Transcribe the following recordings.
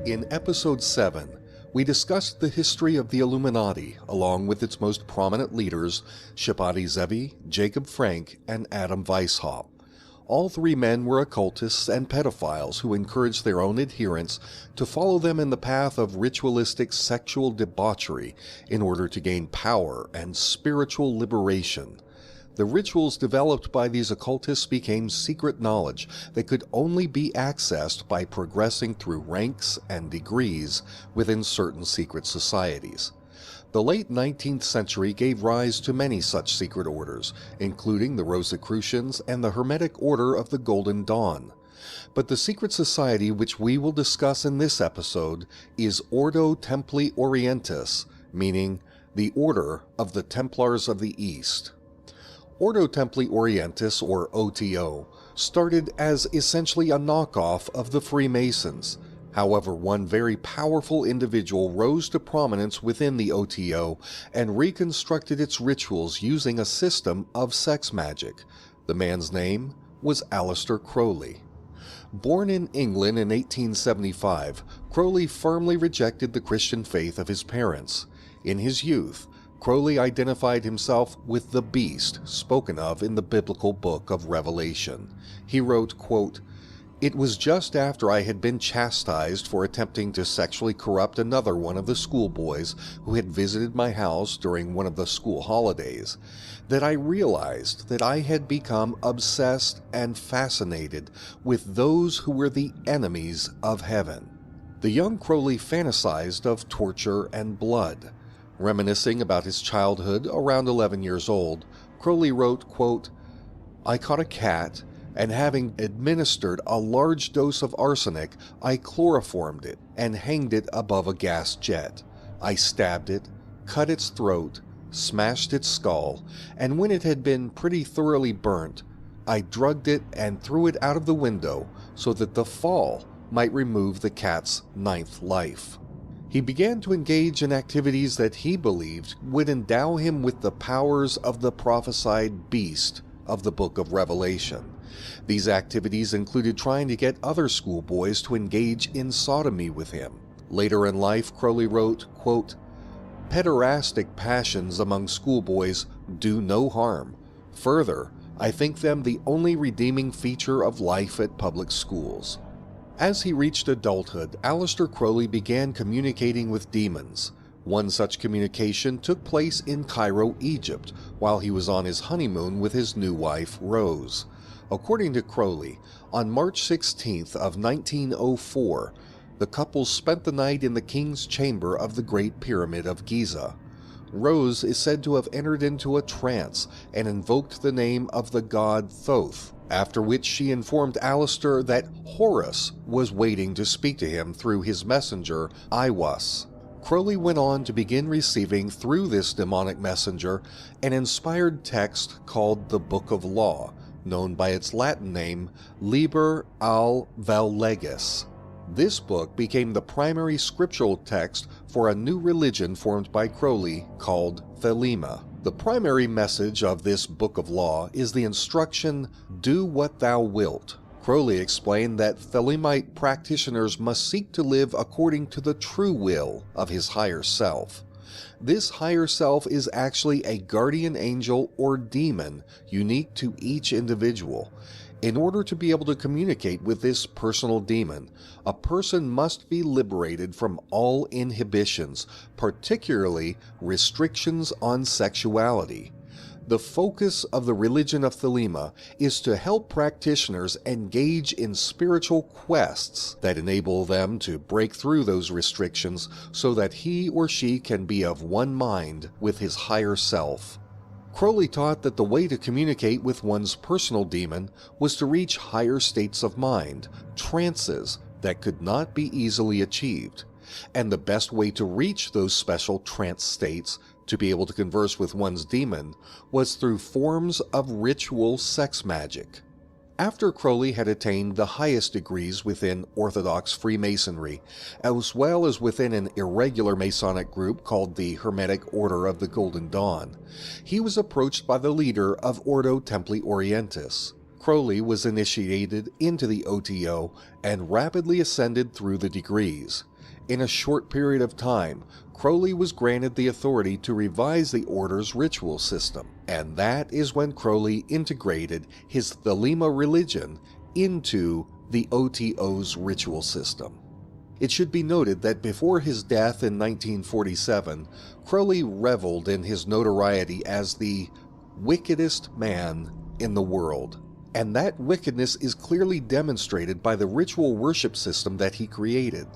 In Episode 7, we discussed the history of the Illuminati along with its most prominent leaders, Shibadi Zevi, Jacob Frank, and Adam Weishaupt. All three men were occultists and pedophiles who encouraged their own adherents to follow them in the path of ritualistic sexual debauchery in order to gain power and spiritual liberation. The rituals developed by these occultists became secret knowledge that could only be accessed by progressing through ranks and degrees within certain secret societies. The late 19th century gave rise to many such secret orders, including the Rosicrucians and the Hermetic Order of the Golden Dawn. But the secret society which we will discuss in this episode is Ordo Templi Orientis, meaning the Order of the Templars of the East. Ordo Templi Orientis, or OTO, started as essentially a knockoff of the Freemasons. However, one very powerful individual rose to prominence within the OTO and reconstructed its rituals using a system of sex magic. The man's name was Aleister Crowley. Born in England in 1875, Crowley firmly rejected the Christian faith of his parents. In his youth, Crowley identified himself with the beast spoken of in the biblical book of Revelation. He wrote, quote, "It was just after I had been chastised for attempting to sexually corrupt another one of the schoolboys who had visited my house during one of the school holidays that I realized that I had become obsessed and fascinated with those who were the enemies of heaven." The young Crowley fantasized of torture and blood. Reminiscing about his childhood around 11 years old, Crowley wrote, quote, "I caught a cat, and having administered a large dose of arsenic, I chloroformed it and hanged it above a gas jet. I stabbed it, cut its throat, smashed its skull, and when it had been pretty thoroughly burnt, I drugged it and threw it out of the window so that the fall might remove the cat's 9th life." He began to engage in activities that he believed would endow him with the powers of the prophesied beast of the book of Revelation. These activities included trying to get other schoolboys to engage in sodomy with him. Later in life, Crowley wrote, quote, "Pederastic passions among schoolboys do no harm. Further, I think them the only redeeming feature of life at public schools." As he reached adulthood, Aleister Crowley began communicating with demons. One such communication took place in Cairo, Egypt, while he was on his honeymoon with his new wife, Rose. According to Crowley, on March 16th of 1904, the couple spent the night in the king's chamber of the Great Pyramid of Giza. Rose is said to have entered into a trance and invoked the name of the god Thoth, after which she informed Aleister that Horus was waiting to speak to him through his messenger, Aiwass. Crowley went on to begin receiving through this demonic messenger an inspired text called the Book of Law, known by its Latin name Liber al-Vallegis. This book became the primary scriptural text for a new religion formed by Crowley called Thelema. The primary message of this Book of Law is the instruction, "Do what thou wilt." Crowley explained that Thelemite practitioners must seek to live according to the true will of his higher self. This higher self is actually a guardian angel or demon unique to each individual. In order to be able to communicate with this personal demon, a person must be liberated from all inhibitions, particularly restrictions on sexuality. The focus of the religion of Thelema is to help practitioners engage in spiritual quests that enable them to break through those restrictions so that he or she can be of one mind with his higher self. Crowley taught that the way to communicate with one's personal demon was to reach higher states of mind, trances that could not be easily achieved. And the best way to reach those special trance states, to be able to converse with one's demon, was through forms of ritual sex magic. After Crowley had attained the highest degrees within Orthodox Freemasonry, as well as within an irregular Masonic group called the Hermetic Order of the Golden Dawn, he was approached by the leader of Ordo Templi Orientis. Crowley was initiated into the OTO and rapidly ascended through the degrees. In a short period of time, Crowley was granted the authority to revise the order's ritual system, and that is when Crowley integrated his Thelema religion into the OTO's ritual system. It should be noted that before his death in 1947, Crowley reveled in his notoriety as the wickedest man in the world. And that wickedness is clearly demonstrated by the ritual worship system that he created.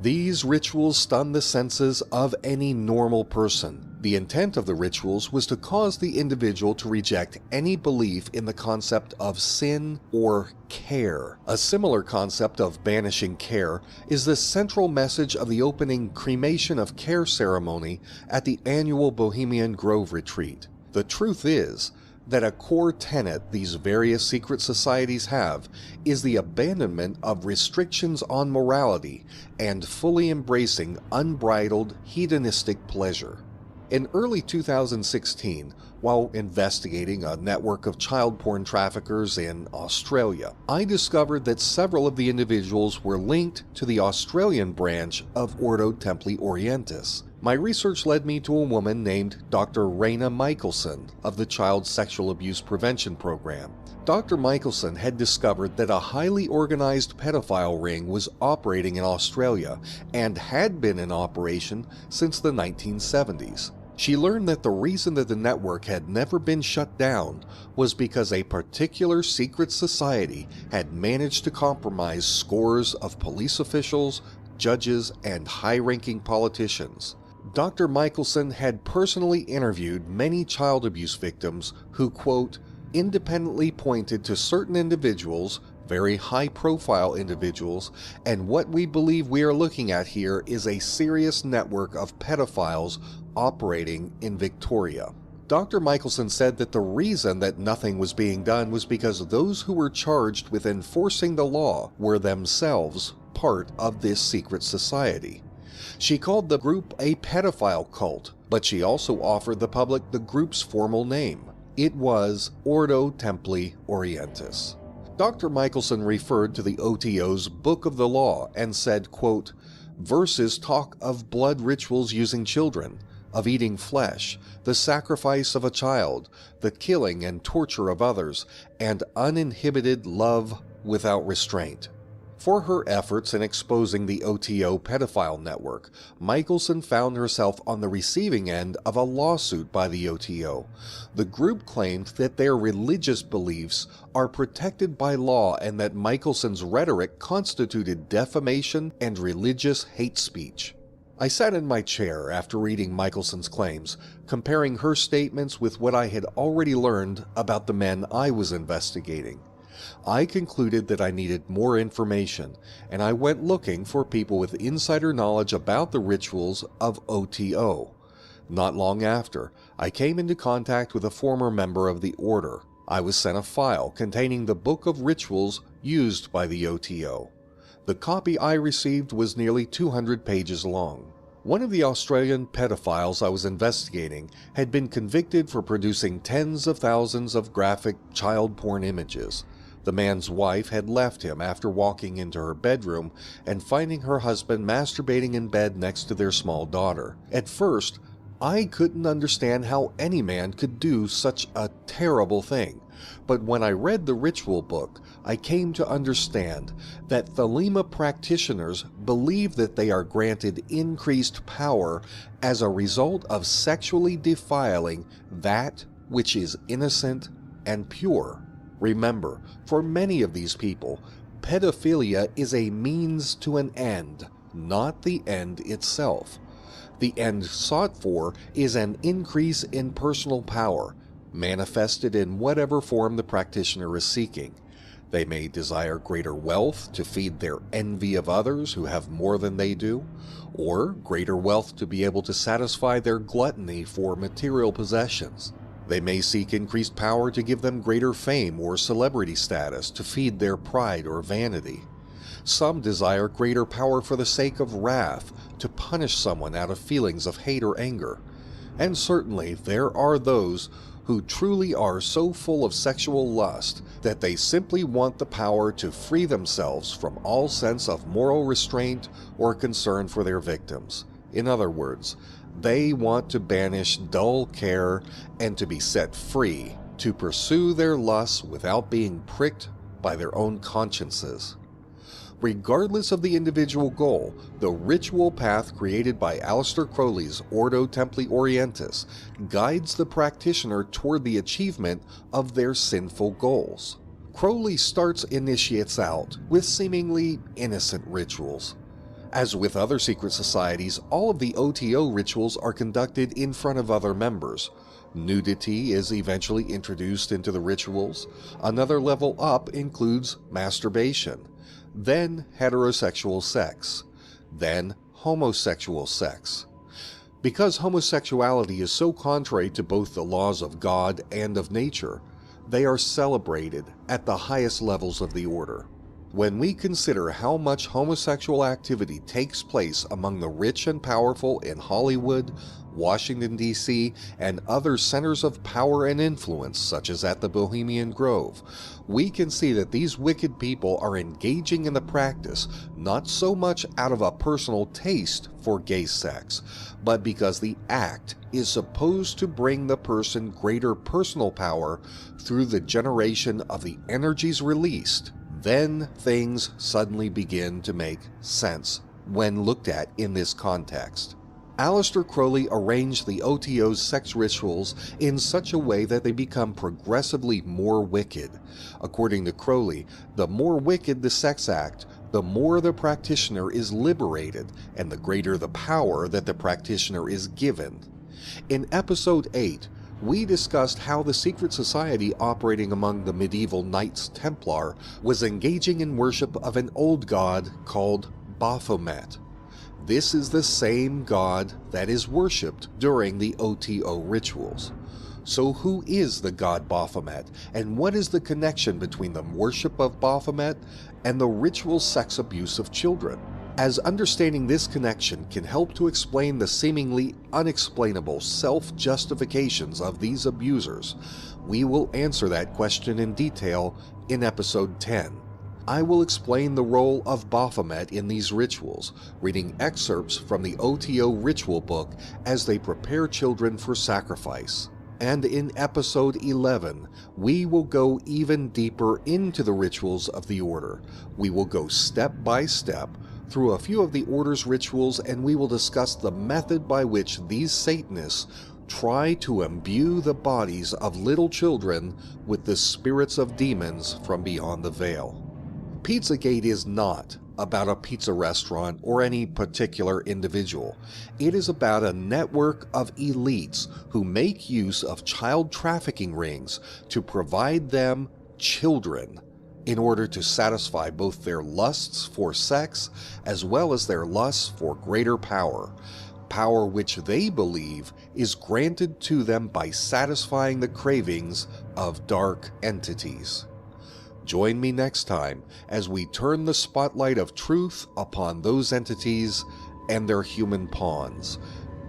These rituals stun the senses of any normal person. The intent of the rituals was to cause the individual to reject any belief in the concept of sin or care. A similar concept of banishing care is the central message of the opening cremation of care ceremony at the annual Bohemian Grove retreat. The truth is that a core tenet these various secret societies have is the abandonment of restrictions on morality and fully embracing unbridled hedonistic pleasure. In early 2016, while investigating a network of child porn traffickers in Australia, I discovered that several of the individuals were linked to the Australian branch of Ordo Templi Orientis. My research led me to a woman named Dr. Raina Michelson of the Child Sexual Abuse Prevention Program. Dr. Michelson had discovered that a highly organized pedophile ring was operating in Australia and had been in operation since the 1970s. She learned that the reason that the network had never been shut down was because a particular secret society had managed to compromise scores of police officials, judges, and high-ranking politicians. Dr. Michelson had personally interviewed many child abuse victims who, quote, independently pointed to certain individuals, very high-profile individuals, and what we believe we are looking at here is a serious network of pedophiles operating in Victoria. Dr. Michelson said that the reason that nothing was being done was because those who were charged with enforcing the law were themselves part of this secret society. She called the group a pedophile cult, but she also offered the public the group's formal name. It was Ordo Templi Orientis. Dr. Michelson referred to the OTO's Book of the Law and said, quote, verses talk of blood rituals using children, of eating flesh, the sacrifice of a child, the killing and torture of others, and uninhibited love without restraint. For her efforts in exposing the OTO pedophile network, Michelson found herself on the receiving end of a lawsuit by the OTO. The group claimed that their religious beliefs are protected by law and that Michelson's rhetoric constituted defamation and religious hate speech. I sat in my chair after reading Michelson's claims, comparing her statements with what I had already learned about the men I was investigating. I concluded that I needed more information, and I went looking for people with insider knowledge about the rituals of OTO. Not long after, I came into contact with a former member of the order. I was sent a file containing the book of rituals used by the OTO. The copy I received was nearly 200 pages long. One of the Australian pedophiles I was investigating had been convicted for producing tens of thousands of graphic child porn images. The man's wife had left him after walking into her bedroom and finding her husband masturbating in bed next to their small daughter. At first, I couldn't understand how any man could do such a terrible thing, but when I read the ritual book, I came to understand that Thelema practitioners believe that they are granted increased power as a result of sexually defiling that which is innocent and pure. Remember, for many of these people, pedophilia is a means to an end, not the end itself. The end sought for is an increase in personal power, manifested in whatever form the practitioner is seeking. They may desire greater wealth to feed their envy of others who have more than they do, or greater wealth to be able to satisfy their gluttony for material possessions. They may seek increased power to give them greater fame or celebrity status to feed their pride or vanity. Some desire greater power for the sake of wrath, to punish someone out of feelings of hate or anger. And certainly there are those who truly are so full of sexual lust that they simply want the power to free themselves from all sense of moral restraint or concern for their victims. In other words, they want to banish dull care and to be set free to pursue their lusts without being pricked by their own consciences. Regardless of the individual goal, the ritual path created by Aleister Crowley's Ordo Templi Orientis guides the practitioner toward the achievement of their sinful goals. Crowley starts initiates out with seemingly innocent rituals. As with other secret societies, all of the OTO rituals are conducted in front of other members. Nudity is eventually introduced into the rituals. Another level up includes masturbation, then heterosexual sex, then homosexual sex. Because homosexuality is so contrary to both the laws of God and of nature, they are celebrated at the highest levels of the order. When we consider how much homosexual activity takes place among the rich and powerful in Hollywood, Washington, D.C., and other centers of power and influence, such as at the Bohemian Grove, we can see that these wicked people are engaging in the practice not so much out of a personal taste for gay sex, but because the act is supposed to bring the person greater personal power through the generation of the energies released. Then things suddenly begin to make sense when looked at in this context. Aleister Crowley arranged the OTO's sex rituals in such a way that they become progressively more wicked. According to Crowley, the more wicked the sex act, the more the practitioner is liberated and the greater the power that the practitioner is given. In episode 8, we discussed how the secret society operating among the medieval Knights Templar was engaging in worship of an old god called Baphomet. This is the same god that is worshipped during the OTO rituals. So who is the god Baphomet, and what is the connection between the worship of Baphomet and the ritual sex abuse of children? As understanding this connection can help to explain the seemingly unexplainable self-justifications of these abusers, we will answer that question in detail in episode 10. I will explain the role of Baphomet in these rituals, reading excerpts from the OTO ritual book as they prepare children for sacrifice. And in episode 11, we will go even deeper into the rituals of the order. We will go step by step through a few of the order's rituals, and we will discuss the method by which these Satanists try to imbue the bodies of little children with the spirits of demons from beyond the veil. Pizzagate is not about a pizza restaurant or any particular individual. It is about a network of elites who make use of child trafficking rings to provide them children in order to satisfy both their lusts for sex as well as their lusts for greater power, power which they believe is granted to them by satisfying the cravings of dark entities. Join me next time as we turn the spotlight of truth upon those entities and their human pawns,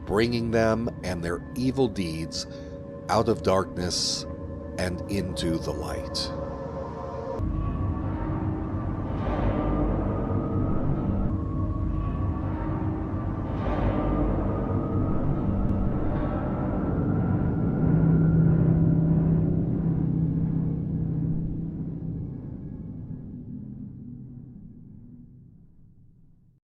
bringing them and their evil deeds out of darkness and into the light.